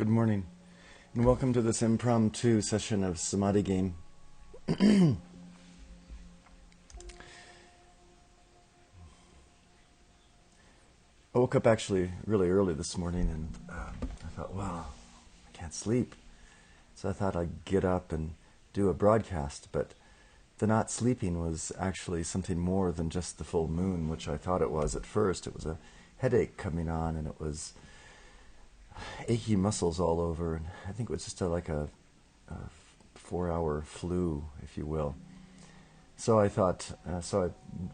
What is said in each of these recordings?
Good morning, and welcome to this impromptu session of Samadhi Game. I woke up actually really early this morning, and I thought, wow, I can't sleep. So I thought I'd get up and do a broadcast, but the not sleeping was actually something more than just the full moon, which I thought it was at first. It was a headache coming on, and it was achy muscles all over, and I think it was just like a 4-hour flu, if you will. So I thought,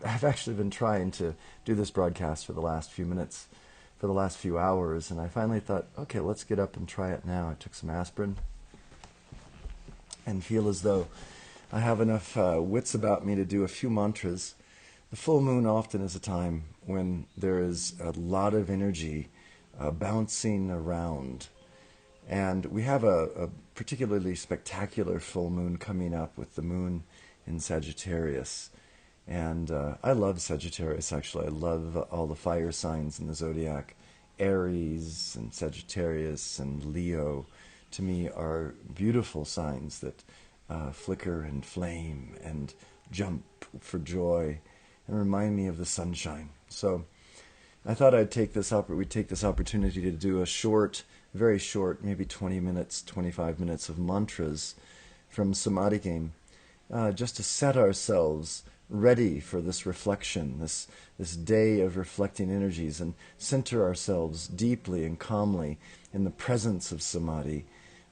I've actually been trying to do this broadcast for the last few minutes, for the last few hours, and I finally thought, okay, let's get up and try it now. I took some aspirin and feel as though I have enough wits about me to do a few mantras. The full moon often is a time when there is a lot of energy bouncing around. And we have a particularly spectacular full moon coming up with the moon in Sagittarius. And I love Sagittarius, actually. I love all the fire signs in the zodiac. Aries and Sagittarius and Leo, to me, are beautiful signs that flicker and flame and jump for joy and remind me of the sunshine. So I thought we'd take this opportunity to do a short, very short, maybe 20 minutes, 25 minutes of mantras from Samadhi Game, just to set ourselves ready for this reflection, this day of reflecting energies, and center ourselves deeply and calmly in the presence of Samadhi,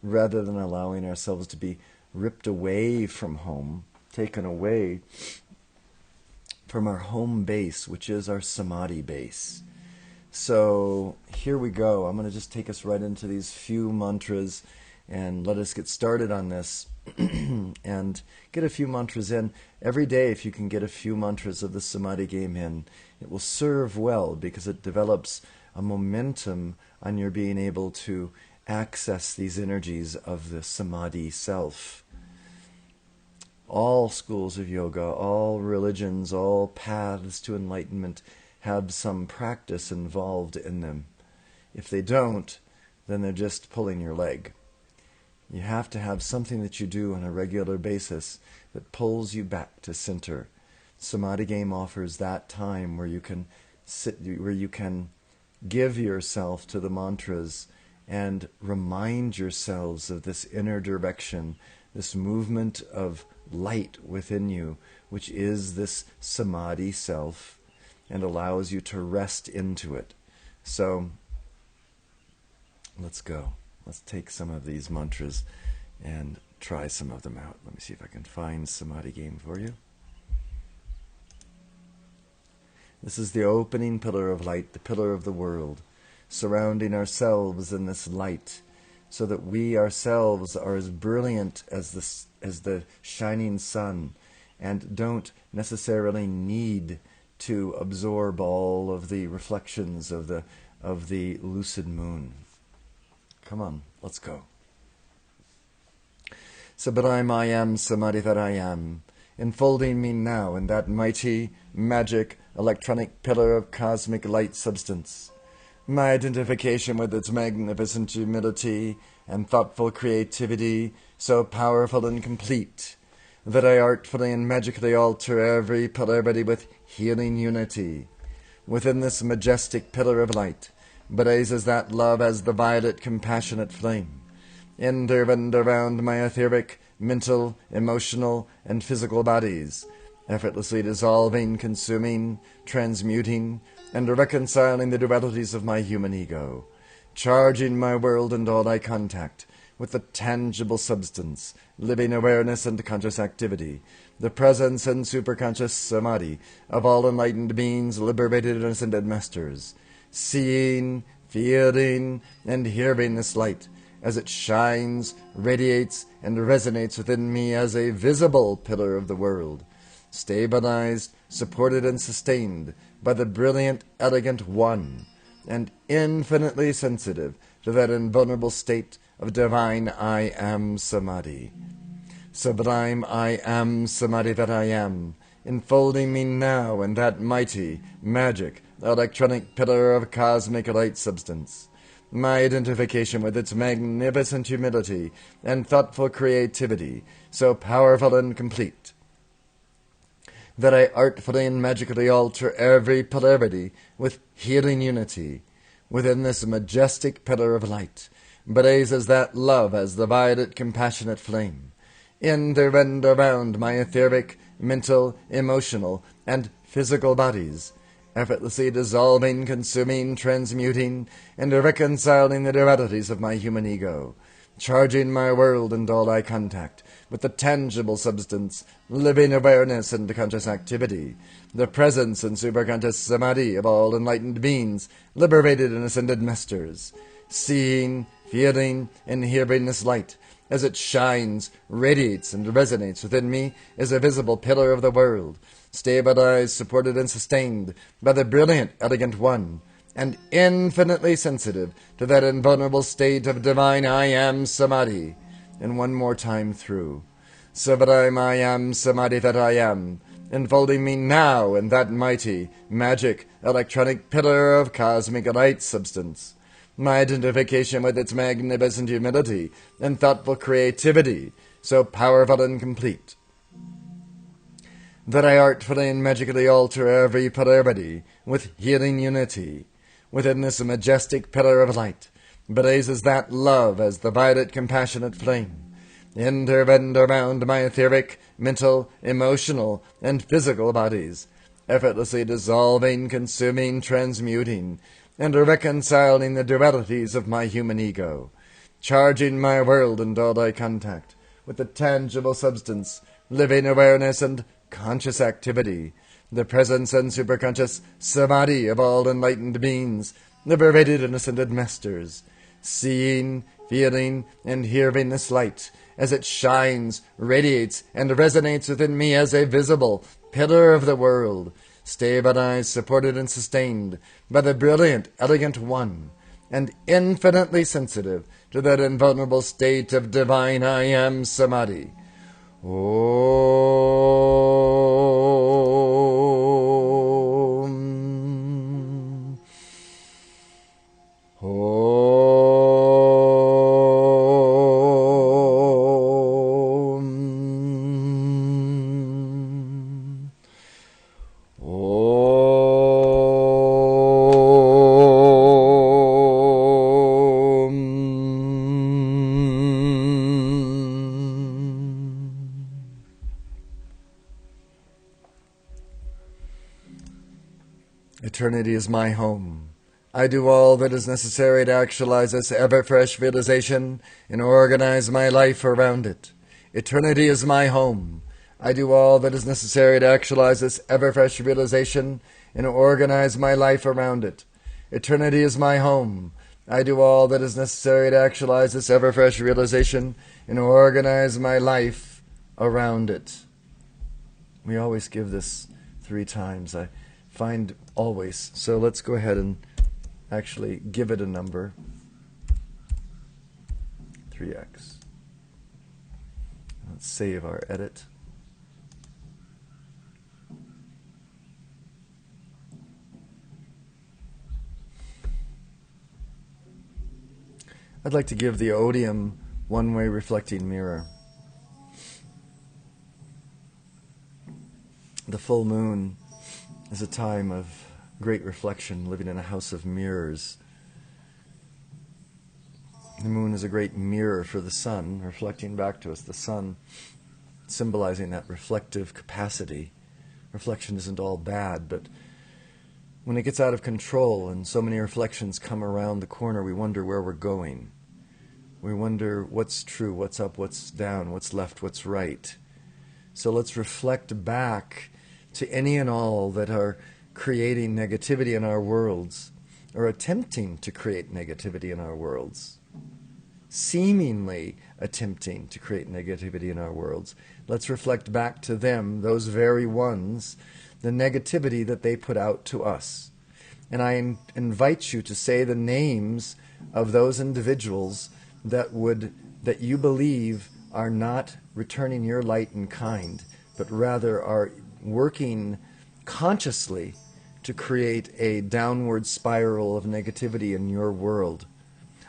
rather than allowing ourselves to be ripped away from home, taken away from our home base, which is our Samadhi base. So here we go. I'm going to just take us right into these few mantras and let us get started on this and get a few mantras in. Every day, if you can get a few mantras of the Samadhi Game in, it will serve well because it develops a momentum on your being able to access these energies of the Samadhi self. All schools of yoga, all religions, all paths to enlightenment have some practice involved in them. If they don't, then they're just pulling your leg. You have to have something that you do on a regular basis that pulls you back to center. Samadhi Game offers that time where you can sit, where you can give yourself to the mantras and remind yourselves of this inner direction, this movement of light within you, which is this Samadhi self, and allows you to rest into it. So let's go. Let's take some of these mantras and try some of them out. Let me see if I can find Samadhi Game for you. This is the opening pillar of light, the pillar of the world, surrounding ourselves in this light, so that we ourselves are as brilliant as the shining sun, and don't necessarily need to absorb all of the reflections of the lucid moon. Come on, let's go. Sublime I am, Samadhi that I am, enfolding me now in that mighty, magic, electronic pillar of cosmic light substance. My identification with its magnificent humility and thoughtful creativity, so powerful and complete, that I artfully and magically alter every pillar ready with healing unity. Within this majestic pillar of light blazes that love as the violet compassionate flame, intervened around my etheric, mental, emotional, and physical bodies, effortlessly dissolving, consuming, transmuting, and reconciling the dualities of my human ego, charging my world and all I contact with the tangible substance, living awareness and conscious activity, the presence and superconscious samadhi of all enlightened beings, liberated and ascended masters, seeing, feeling, and hearing this light as it shines, radiates, and resonates within me as a visible pillar of the world, stabilized, supported, and sustained by the brilliant, elegant One, and infinitely sensitive to that invulnerable state of divine I Am Samadhi. Sublime I Am Samadhi that I am, enfolding me now in that mighty, magic, electronic pillar of cosmic light substance. my identification with its magnificent humility and thoughtful creativity, so powerful and complete, that I artfully and magically alter every polarity with healing unity within this majestic pillar of light, blazes that love as the violet compassionate flame, in and around my etheric, mental, emotional, and physical bodies, effortlessly dissolving, consuming, transmuting, and reconciling the dualities of my human ego, charging my world and all I contact with the tangible substance, living awareness and conscious activity, the presence and superconscious samadhi of all enlightened beings, liberated and ascended masters, seeing, feeling, and hearing this light, as it shines, radiates, and resonates within me as a visible pillar of the world, stabilized, supported, and sustained by the brilliant, elegant One, and infinitely sensitive to that invulnerable state of divine I Am Samadhi. And one more time through. Sublime I Am Samadhi that I am, enfolding me now in that mighty, magic, electronic pillar of cosmic light substance. My identification with its magnificent humility and thoughtful creativity, so powerful and complete, that I artfully and magically alter every polarity with healing unity within this majestic pillar of light, blazes that love as the violet compassionate flame, in and around my etheric, mental, emotional, and physical bodies, effortlessly dissolving, consuming, transmuting, and reconciling the dualities of my human ego, charging my world and all I contact with the tangible substance, living awareness, and conscious activity, the presence and superconscious samadhi of all enlightened beings, liberated and ascended masters, seeing, feeling, and hearing this light as it shines, radiates, and resonates within me as a visible pillar of the world, stabilized, supported, and sustained by the brilliant, elegant One, and infinitely sensitive to that invulnerable state of divine I Am Samadhi. Om. Om. Eternity is my home. I do all that is necessary to actualize this ever-fresh realization and organize my life around it. Eternity is my home. I do all that is necessary to actualize this ever-fresh realization and organize my life around it. Eternity is my home. I do all that is necessary to actualize this ever-fresh realization and organize my life around it. We always give this 3 times. I find always. So let's go ahead and actually give it a number. 3x. Let's save our edit. I'd like to give the odium one-way reflecting mirror. The full moon is a time of great reflection, living in a house of mirrors. The moon is a great mirror for the sun, reflecting back to us. The sun symbolizing that reflective capacity. Reflection isn't all bad, but when it gets out of control and so many reflections come around the corner, we wonder where we're going. We wonder what's true, what's up, what's down, what's left, what's right. So let's reflect back to any and all that are creating negativity in our worlds, or attempting to create negativity in our worlds, seemingly attempting to create negativity in our worlds. Let's reflect back to them, those very ones, the negativity that they put out to us. And I invite you to say the names of those individuals that you believe are not returning your light and kind, but rather are working consciously to create a downward spiral of negativity in your world.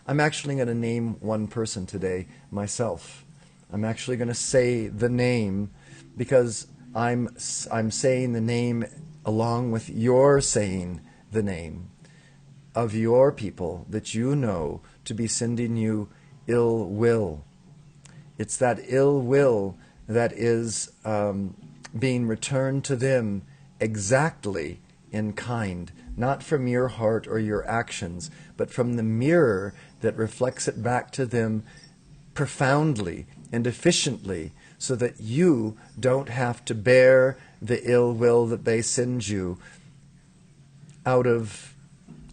I'm actually going to name one person today, myself. I'm actually going to say the name because I'm saying the name along with your saying the name of your people that you know to be sending you ill will. It's that ill will that is being returned to them exactly in kind, not from your heart or your actions, but from the mirror that reflects it back to them profoundly and efficiently, so that you don't have to bear the ill will that they send you out of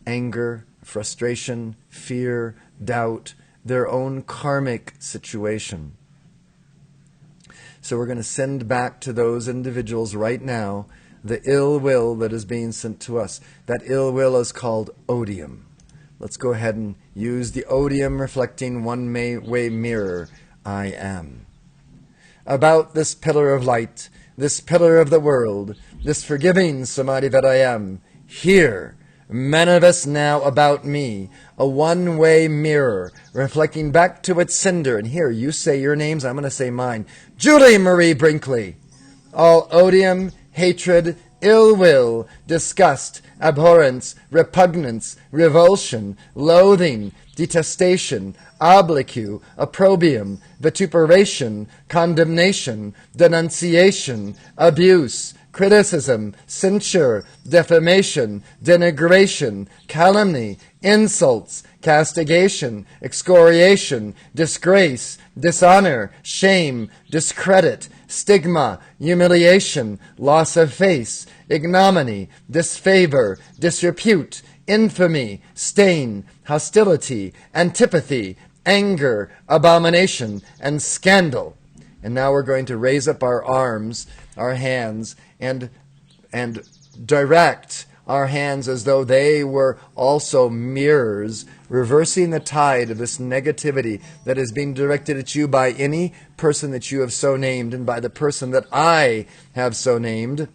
anger, frustration, fear, doubt, their own karmic situation. So we're going to send back to those individuals right now the ill will that is being sent to us. That ill will is called odium. Let's go ahead and use the odium reflecting one-way mirror, I am. About this pillar of light, this pillar of the world, this forgiving samadhi that I am, here, manifest now about me, a one-way mirror, reflecting back to its sender. And here, you say your names, I'm going to say mine. Julie Marie Brinkley. All odium, hatred, ill will, disgust, abhorrence, repugnance, revulsion, loathing, detestation, obloquy, opprobrium, vituperation, condemnation, denunciation, abuse, criticism, censure, defamation, denigration, calumny, insults, castigation, excoriation, disgrace, dishonor, shame, discredit, stigma, humiliation, loss of face, ignominy, disfavor, disrepute, infamy, stain, hostility, antipathy, anger, abomination, and scandal. And now we're going to raise up our arms, our hands, and direct our hands as though they were also mirrors, reversing the tide of this negativity that is being directed at you by any person that you have so named and by the person that I have so named.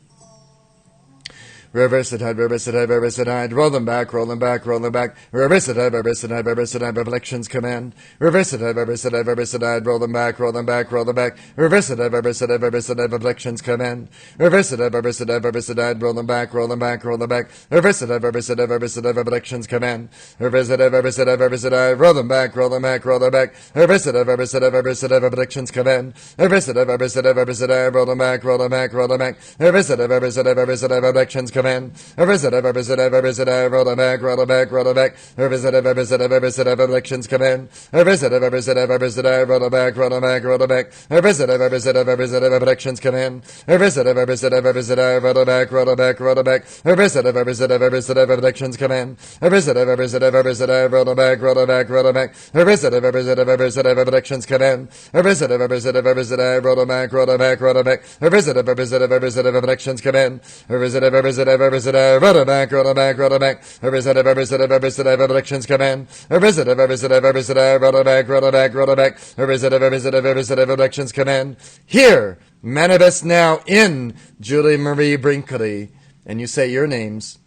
Reverse the tide, reverse the tide, reverse the tide. Roll them back, roll them back, roll them back. Reverse the tide, reverse the tide, reverse the tide. Reflections command. Reverse the tide, reverse the tide, reverse the tide. Roll them back, roll them back, roll them back. Reverse the tide, reverse the tide, reverse the tide. Reflections command. Reverse the tide, reverse the tide, reverse the tide. Roll them back, roll them back, roll them back. Reverse the tide, reverse the tide, reverse the tide. Reflections command. Reverse the tide, reverse the tide, reverse the tide. Roll them back, roll them back, roll them back. Reverse the tide, reverse the tide, reverse the tide. Reflections command. Reverse the tide, reverse the tide, reverse the tide. Roll them back, roll them back, roll them back. Reverse the tide, reverse the tide, reverse the tide. Reflections command. Reverse the tide, reverse the tide, reverse the tide. Roll them back, roll them back, roll them back. Reverse the tide, reverse the tide, reverse the tide. Reflections command. Reverse the tide, reverse the tide, reverse the tide. Roll them back, roll them back, roll them back. Reverse the tide, reverse the tide, reverse the tide. Reflections command. Reverse the tide, reverse the tide, reverse the tide. Roll them back, roll them back, roll them back. Reverse the tide, reverse the tide, reverse the tide. Reflections command. Reverse the tide, reverse the tide, reverse the tide. Roll them back, roll them back, roll them back. Reverse the tide, reverse the tide, reverse the tide. Reflections command. Reverse the tide, reverse the tide, reverse the tide. Roll them back, roll them back, roll them back. Reverse the tide, reverse the tide, reverse the tide. Reflections command. Reverse the tide, reverse the tide, reverse the tide. Roll them back, roll them back, roll them back. Reverse the tide, reverse the tide, reverse the tide. Reflections command. Reverse the tide, reverse the tide, reverse the tide. Roll them back, roll them back, roll them back. Reverse the tide, reverse the tide, reverse the tide. Reflections command. Here, manifest now in Julie Marie Brinkley, and you say your names.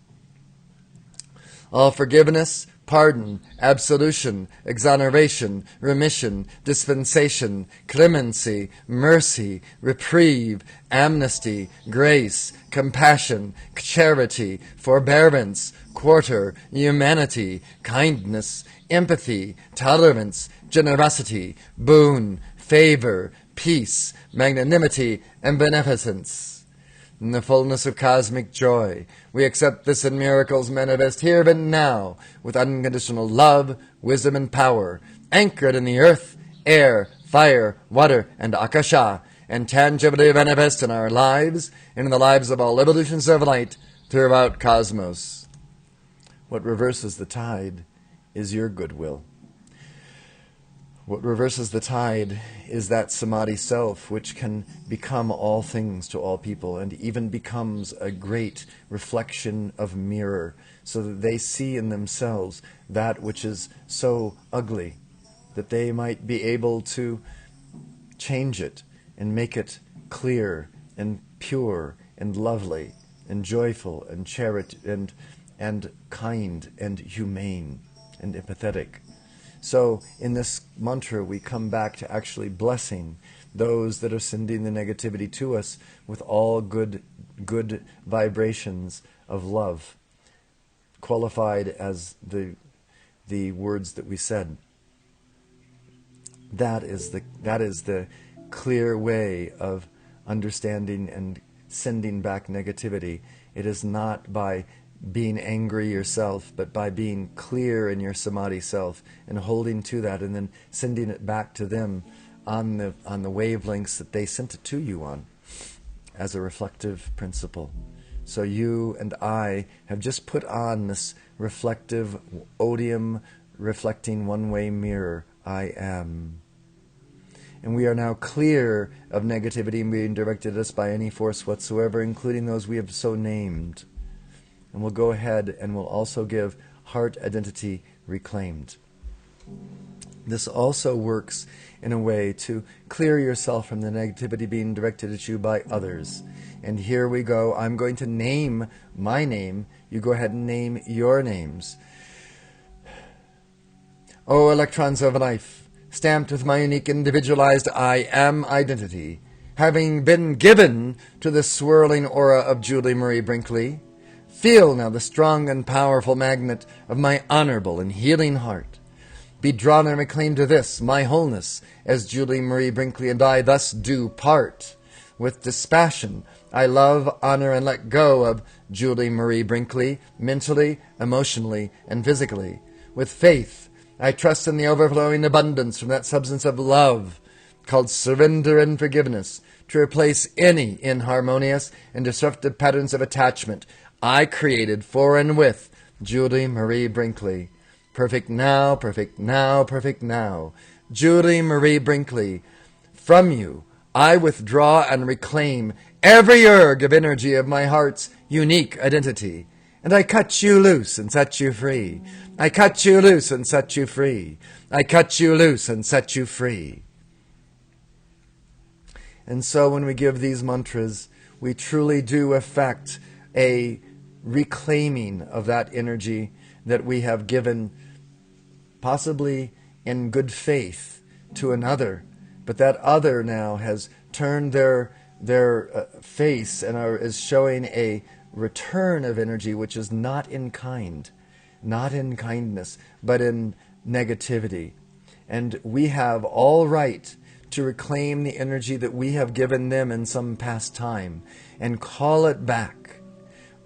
All forgiveness, pardon, absolution, exoneration, remission, dispensation, clemency, mercy, reprieve, amnesty, grace, compassion, charity, forbearance, quarter, humanity, kindness, empathy, tolerance, generosity, boon, favor, peace, magnanimity, and beneficence. In the fullness of cosmic joy, we accept this in miracles manifest here and now, with unconditional love, wisdom, and power, anchored in the earth, air, fire, water, and akasha, and tangibly manifest in our lives and in the lives of all evolutions of light throughout cosmos. What reverses the tide is your goodwill. What reverses the tide is that samadhi self, which can become all things to all people and even becomes a great reflection of mirror, so that they see in themselves that which is so ugly, that they might be able to change it and make it clear and pure and lovely and joyful and and kind and humane and empathetic. So in this mantra, we come back to actually blessing those that are sending the negativity to us with all good vibrations of love, qualified as the words that we said. That is the clear way of understanding and sending back negativity. It is not by being angry yourself, but by being clear in your samadhi self and holding to that and then sending it back to them on the wavelengths that they sent it to you on as a reflective principle. So you and I have just put on this reflective odium reflecting one-way mirror. I am. And we are now clear of negativity being directed at us by any force whatsoever, including those we have so named. And we'll go ahead and we'll also give heart identity reclaimed. This also works in a way to clear yourself from the negativity being directed at you by others. And here we go. I'm going to name my name. You go ahead and name your names. O electrons of life, stamped with my unique individualized I am identity, having been given to the swirling aura of Julie Marie Brinkley, feel now the strong and powerful magnet of my honorable and healing heart. Be drawn and reclaimed to this, my wholeness, as Julie Marie Brinkley and I thus do part. With dispassion, I love, honor, and let go of Julie Marie Brinkley, mentally, emotionally, and physically. With faith, I trust in the overflowing abundance from that substance of love, called surrender and forgiveness, to replace any inharmonious and disruptive patterns of attachment I created for and with Julie Marie Brinkley. Perfect now, perfect now, perfect now. Julie Marie Brinkley, from you I withdraw and reclaim every erg of energy of my heart's unique identity. And I cut you loose and set you free. I cut you loose and set you free. I cut you loose and set you free. And so when we give these mantras, we truly do effect a reclaiming of that energy that we have given, possibly in good faith, to another. But that other now has turned their face and is showing a return of energy which is not in kind, not in kindness, but in negativity. And we have all right to reclaim the energy that we have given them in some past time and call it back.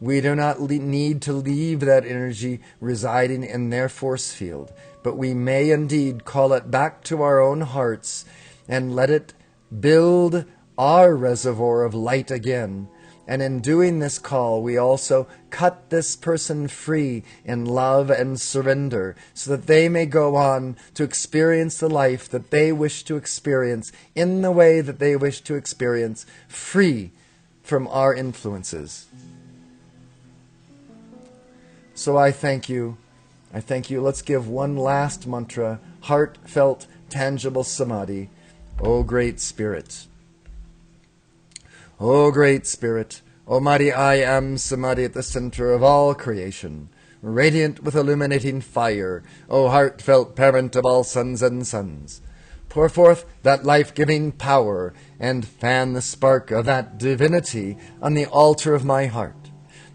We do not need to leave that energy residing in their force field, but we may indeed call it back to our own hearts and let it build our reservoir of light again. And in doing this call, we also cut this person free in love and surrender so that they may go on to experience the life that they wish to experience in the way that they wish to experience, free from our influences. So I thank you. I thank you. Let's give one last mantra, heartfelt, tangible samadhi. O Great Spirit. O Great Spirit, O mighty I am samadhi at the center of all creation, radiant with illuminating fire, O heartfelt parent of all sons and sons. Pour forth that life-giving power and fan the spark of that divinity on the altar of my heart.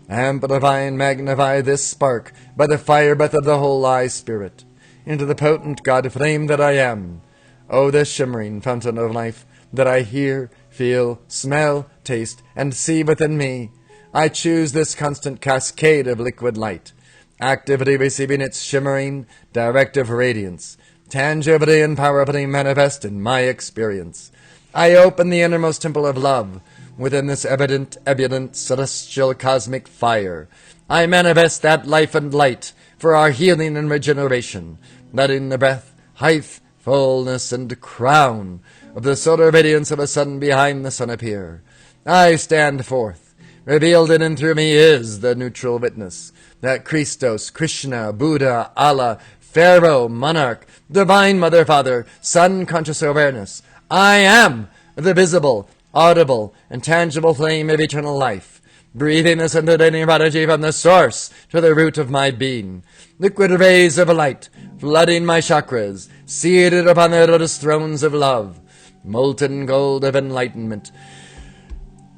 Amplify and magnify this spark by the fire breath of the whole I Spirit, into the potent God flame that I am. O the shimmering fountain of life that I hear, feel, smell, taste, and see within me, I choose this constant cascade of liquid light, activity receiving its shimmering, directive radiance, tangibly and powerfully manifest in my experience. I open the innermost temple of love within this evident, ebullient, celestial cosmic fire. I manifest that life and light for our healing and regeneration, letting the breath, height, fullness, and crown of the solar radiance of a sun behind the sun appear. I stand forth. Revealed in and through me is the neutral witness that Christos, Krishna, Buddha, Allah, Pharaoh, Monarch, Divine Mother, Father, Sun conscious awareness, I am the visible, audible, and tangible flame of eternal life, breathing this unending prodigy from the source to the root of my being. Liquid rays of light, flooding my chakras, seated upon the lotus thrones of love. Molten gold of enlightenment,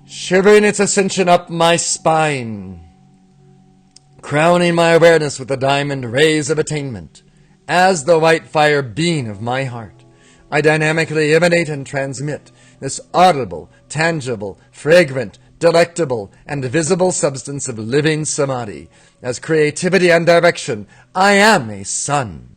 shivering its ascension up my spine, crowning my awareness with the diamond rays of attainment. As the white fire being of my heart, I dynamically emanate and transmit this audible, tangible, fragrant, delectable, and visible substance of living samadhi. As creativity and direction, I am a sun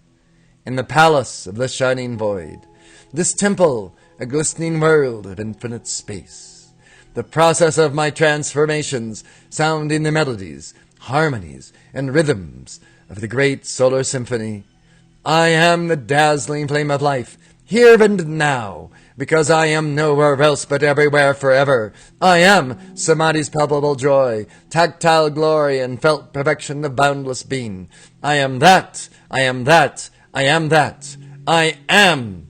in the palace of the shining void. This temple, a glistening world of infinite space. The process of my transformations, sounding the melodies, harmonies, and rhythms of the great solar symphony. I am the dazzling flame of life, here and now, because I am nowhere else but everywhere forever. I am Samadhi's palpable joy, tactile glory, and felt perfection of boundless being. I am that, I am that, I am that. I am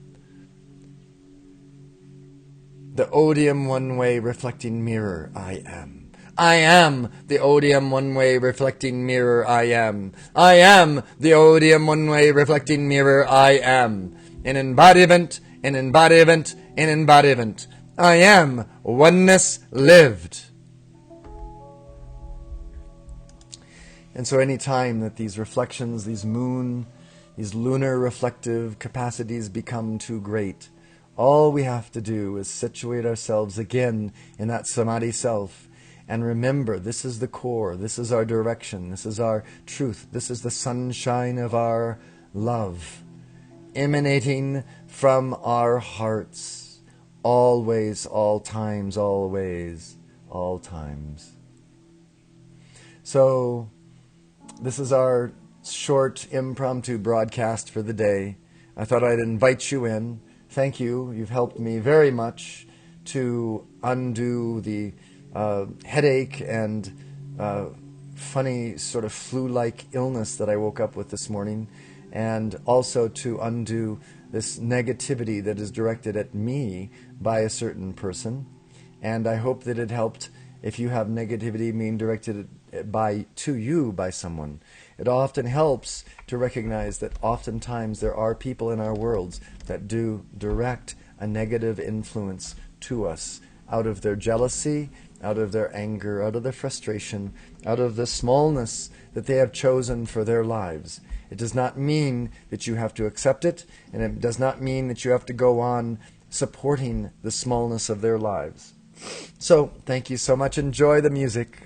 the odium one-way reflecting mirror. I am. I am the odium one-way reflecting mirror. I am. I am the odium one-way reflecting mirror. I am. An embodiment, an embodiment, an embodiment. I am oneness lived. And so any time that these reflections, these lunar reflective capacities become too great, all we have to do is situate ourselves again in that samadhi self and remember this is the core, this is our direction, this is our truth, this is the sunshine of our love, emanating from our hearts, always, all times, always, all times. So, this is our short impromptu broadcast for the day. I thought I'd invite you in. Thank you. You've helped me very much to undo the headache and funny sort of flu-like illness that I woke up with this morning, and also to undo this negativity that is directed at me by a certain person. And I hope that it helped if you have negativity being directed to you by someone. It often helps to recognize that oftentimes there are people in our worlds that do direct a negative influence to us out of their jealousy, out of their anger, out of their frustration, out of the smallness that they have chosen for their lives. It does not mean that you have to accept it, and it does not mean that you have to go on supporting the smallness of their lives. So, thank you so much. Enjoy the music.